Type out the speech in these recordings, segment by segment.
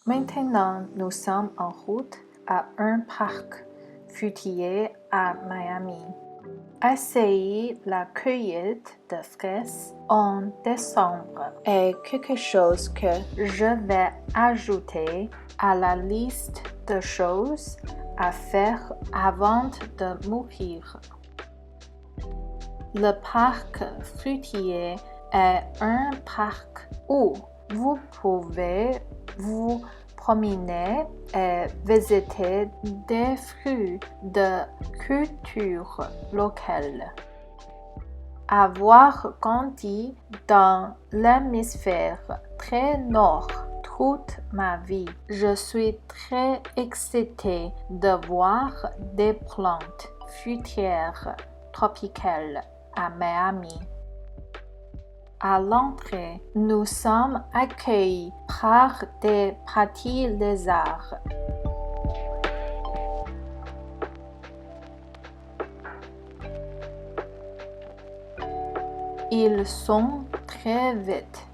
Maintenant, nous sommes en route à un parc fruitier à Miami. Essayer la cueillette de fraises en décembre est quelque chose que je vais ajouter à la liste de choses à faire avant de mourir. Le parc fruitier est un parc où vous pouvez vous promener et visiter des fruits de culture locale. Avoir grandi dans l'hémisphère très nord toute ma vie, je suis très excitée de voir des plantes fruitières tropicales à Miami. À l'entrée, nous sommes accueillis par des petits lézards. Ils sont très vite.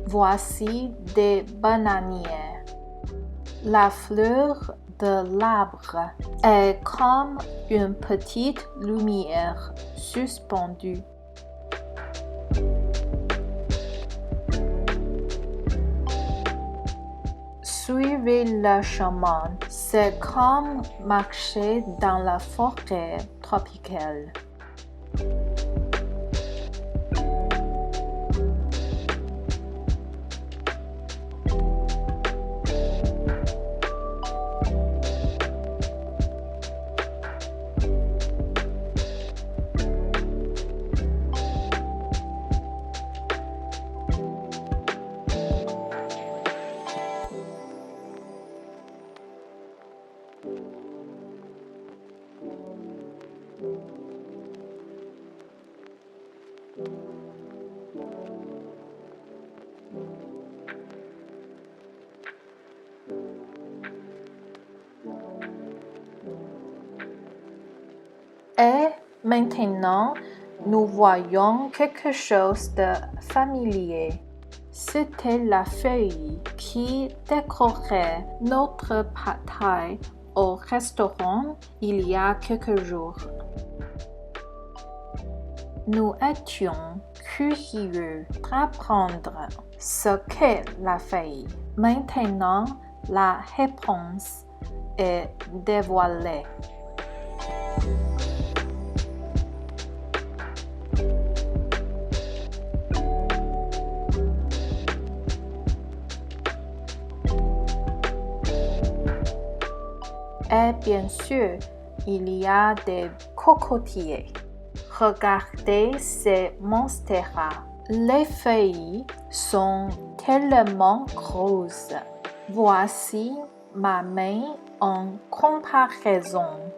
Voici des bananiers. La fleur de l'arbre est comme une petite lumière suspendue. Suivez le chemin, c'est comme marcher dans la forêt tropicale. Et maintenant, nous voyons quelque chose de familier. C'était la feuille qui décorait notre pâté au restaurant il y a quelques jours. Nous étions curieux d'apprendre ce qu'est la feuille. Maintenant, la réponse est dévoilée. Et bien sûr, il y a des cocotiers. Regardez ces monstères. Les feuilles sont tellement grosses. Voici ma main en comparaison.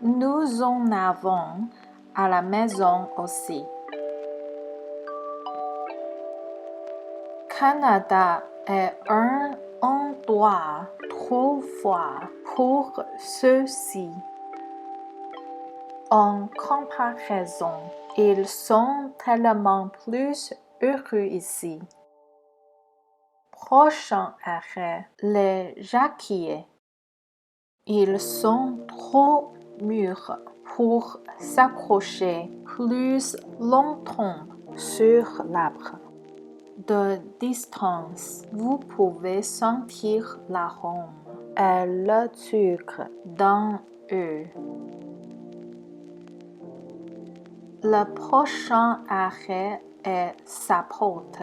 Nous en avons à la maison aussi. Canada est un endroit trop froid pour ceux-ci. En comparaison, ils sont tellement plus heureux ici. Prochain arrêt, les jacquiers. Ils sont trop mûrs pour s'accrocher plus longtemps sur l'arbre. De distance, vous pouvez sentir l'arôme et le sucre dans eux. Le prochain arrêt est Sapote.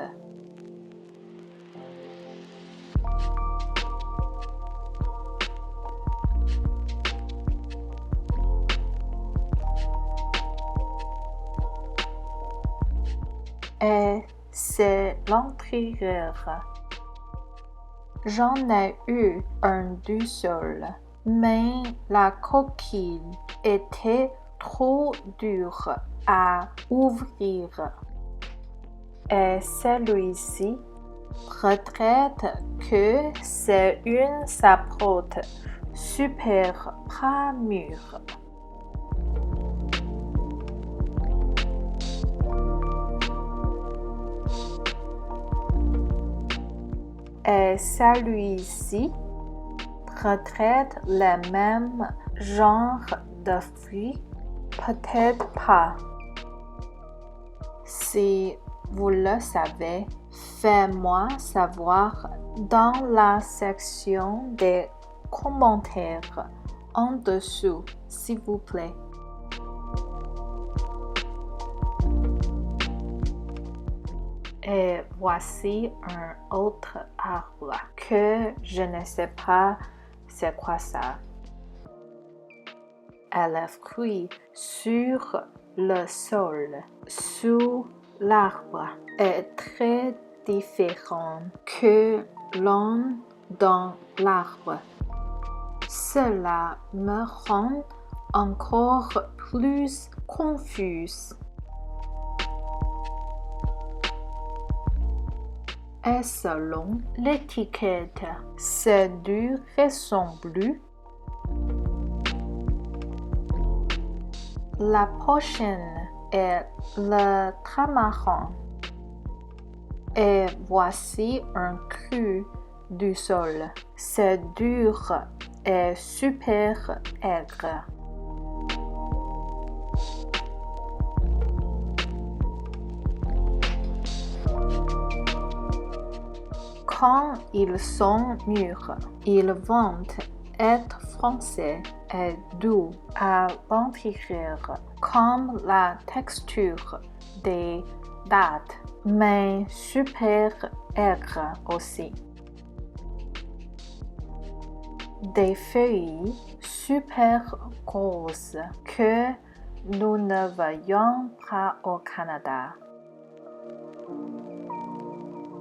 Et c'est l'intérieur. J'en ai eu un du seul, mais la coquille était trop dure à ouvrir. Et celui-ci retraite que c'est une sapote super pas mûre. Et celui-ci retraite le même genre de fruits? Peut-être pas. Si vous le savez, faites-moi savoir dans la section des commentaires en dessous, s'il vous plaît. Et voici un autre arbre que je ne sais pas c'est quoi ça. Elle est fruit sur le sol, sous l'arbre, est très différent que l'un dans l'arbre. Cela me rend encore plus confuse. Et selon l'étiquette, c'est du raisin bleu. La prochaine est le tamarin. Et voici un cru du sol. C'est dur et super aigre. Quand ils sont mûrs, ils vont être foncés et doux à l'intérieur, comme la texture des dattes, mais super aigres aussi. Des feuilles super grosses que nous ne voyons pas au Canada.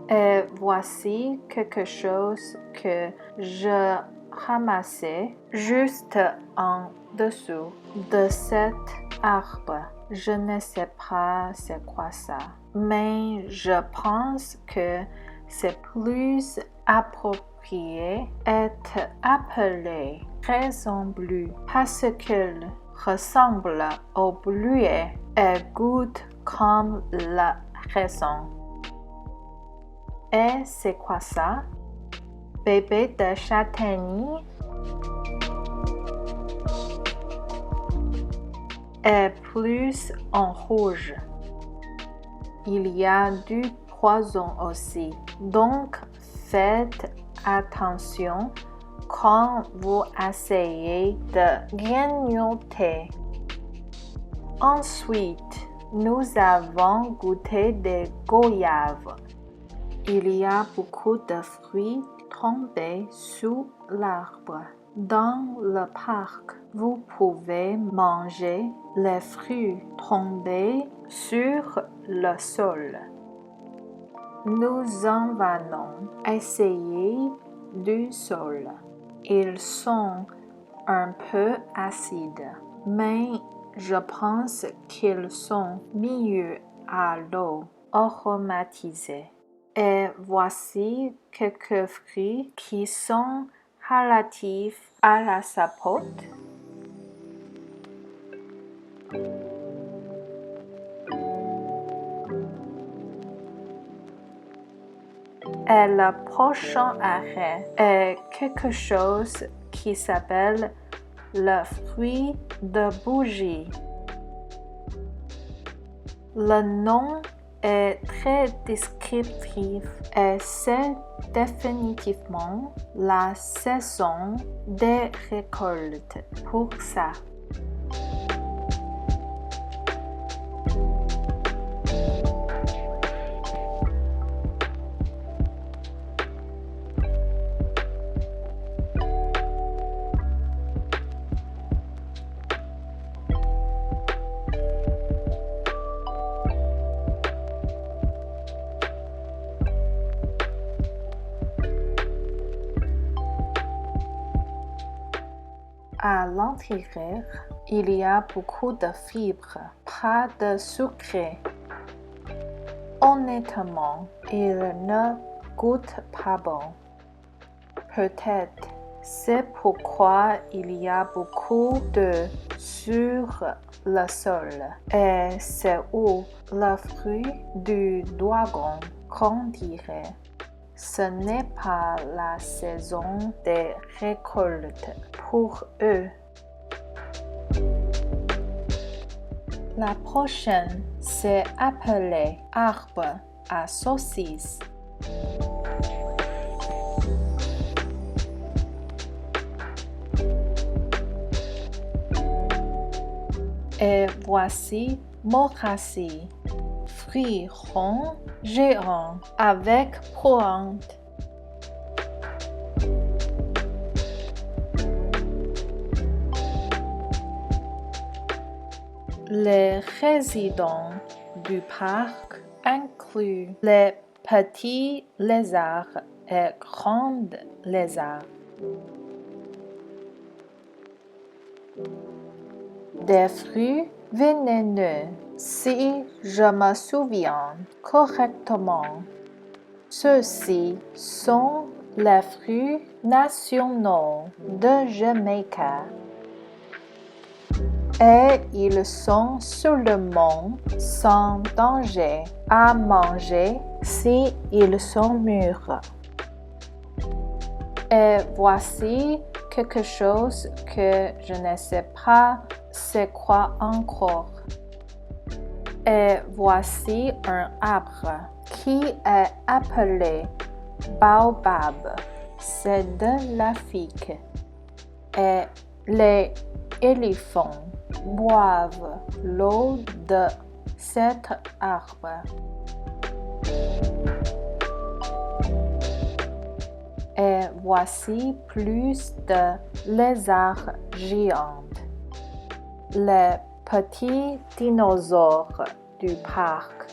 Et voici quelque chose que je ramassais juste en dessous de cet arbre. Je ne sais pas c'est quoi ça, mais je pense que c'est plus approprié être appelé raisin bleu parce qu'il ressemble au bleuet et goûte comme le raisin. Et c'est quoi ça? Bébé de châtaignier est plus en rouge. Il y a du poison aussi, donc faites attention quand vous essayez de grignoter. Ensuite, nous avons goûté des goyaves. Il y a beaucoup de fruits tombés sous l'arbre. Dans le parc, vous pouvez manger les fruits tombés sur le sol. Nous en allons essayer du sol. Ils sont un peu acides, mais je pense qu'ils sont mieux à l'eau aromatisée. Et voici quelques fruits qui sont relatifs à la sapote. Et le prochain arrêt est quelque chose qui s'appelle le fruit de bougie. Le nom est très descriptif et c'est définitivement la saison des récoltes pour ça. À l'intérieur, il y a beaucoup de fibres, pas de sucre. Honnêtement, il ne goûte pas bon. Peut-être c'est pourquoi il y a beaucoup d'œufs sur le sol. Et c'est où le fruit du dragon grandirait. ce n'est pas la saison des récoltes pour eux. La prochaine, c'est appelé arbre à saucisses. Et voici Morassi, fruits ronds géants avec pointe. Les résidents du parc incluent les petits lézards et grands lézards. Des fruits vénéneux, si je me souviens correctement. Ceux-ci sont les fruits nationaux de Jamaïque et ils sont seulement sans danger à manger si ils sont mûrs. Et voici quelque chose que je ne sais pas c'est quoi encore. Et voici un arbre qui est appelé baobab. C'est de l'Afrique. Et les éléphants boivent l'eau de cet arbre. Et voici plus de lézards géants. Les petits dinosaures du parc.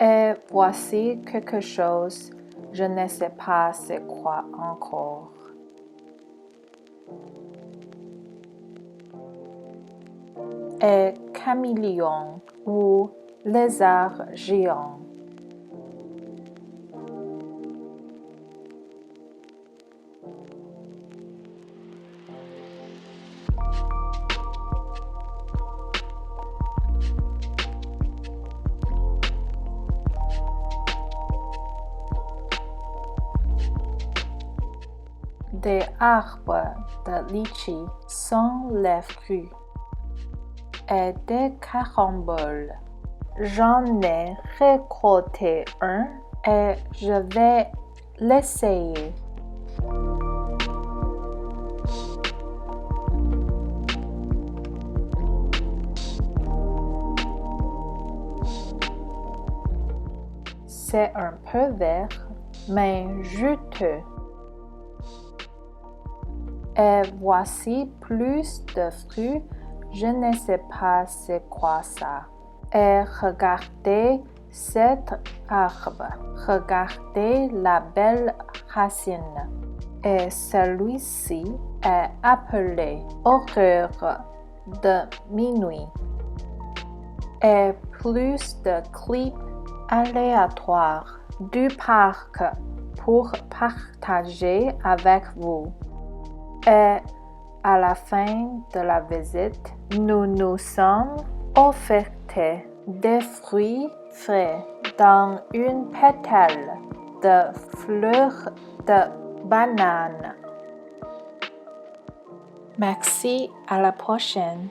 Et voici quelque chose, je ne sais pas c'est quoi encore. Et caméléon ou lézard géant. Des arbres de litchi sont les fruits et des caramboles. J'en ai récolté un et je vais l'essayer. C'est un peu vert, mais juteux. Et voici plus de fruits, je ne sais pas c'est quoi ça. Et regardez cet arbre, regardez la belle racine. Et celui-ci est appelé horreur de minuit. Et plus de clips aléatoires du parc pour partager avec vous. Et à la fin de la visite, nous nous sommes offerts des fruits frais dans une pétale de fleurs de banane. Merci, à la prochaine.